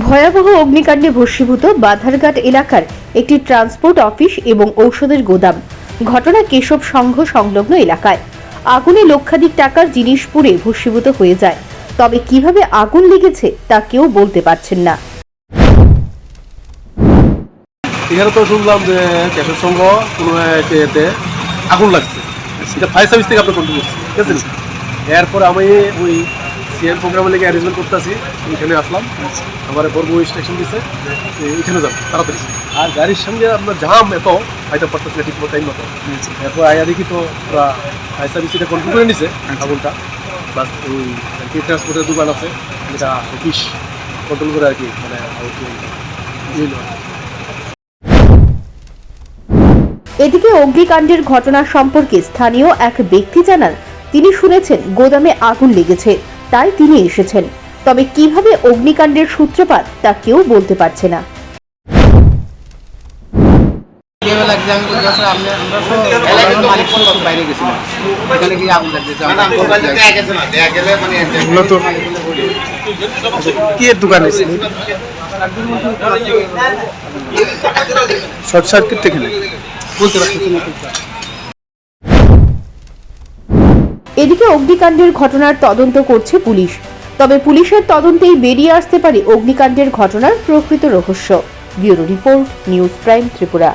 ভয়াবহ অগ্নিকাণ্ডে ভস্মীভূত বাধারঘাট এলাকার একটি ট্রান্সপোর্ট অফিস এবং ঔষধের গোদাম। ঘটনা কেশব সংঘ সংলগ্ন এলাকায়। আগুনে লক্ষাধিক টাকার জিনিস পুড়ে ভস্মীভূত হয়ে যায়। তবে কিভাবে আগুন লেগেছে তা কেউ বলতে পারছেন না। এখানে তো শুনলাম যে কেশব সংঘ কোনো এতে আগুন লাগছে, সেটা ফায়ার সার্ভিস থেকে আপনার কন্ট্রোল করছি, ঠিক আছে। এরপরে আমি ওই সিএম প্রোগ্রামে লেগে অ্যারেঞ্জমেন্ট করতেছি, এখানে আসলাম। আমার বর্গ স্টেশন দিচ্ছে, এখানে যাবো তাড়াতাড়ি। আর গাড়ির সঙ্গে আপনার জাম এত হয়তো পারতেছে না ঠিক মতো টাইম মতো। এরপর আয়া দেখি তো ওরা ফায়ার সার্ভিস এটা কন্ট্রোল করে নিছে আগুনটা। বাস ওই ট্রান্সপোর্টের দোকান আছে, যেটা অফিস কন্ট্রোল করে আর কি, মানে এদিকে অগ্নিকাণ্ডের ঘটনা সম্পর্কে স্থানীয় এক ব্যক্তি জানান, তিনি শুনেছেন গোদামে আগুন লেগেছে, তাই তিনি এসেছেন। তবে কিভাবে অগ্নিকাণ্ডের সূত্রপাত তা কেউ বলতে পারছে না। শর্ট সার্কিট থেকে বলতে পারতেছি না। এদিকে অগ্নিকাণ্ডের ঘটনার তদন্ত করছে পুলিশ। তবে পুলিশের তদন্তেই বেরিয়ে আসতে পারে অগ্নিকাণ্ডের ঘটনার প্রকৃত রহস্য। Bureau report, news prime Tripura.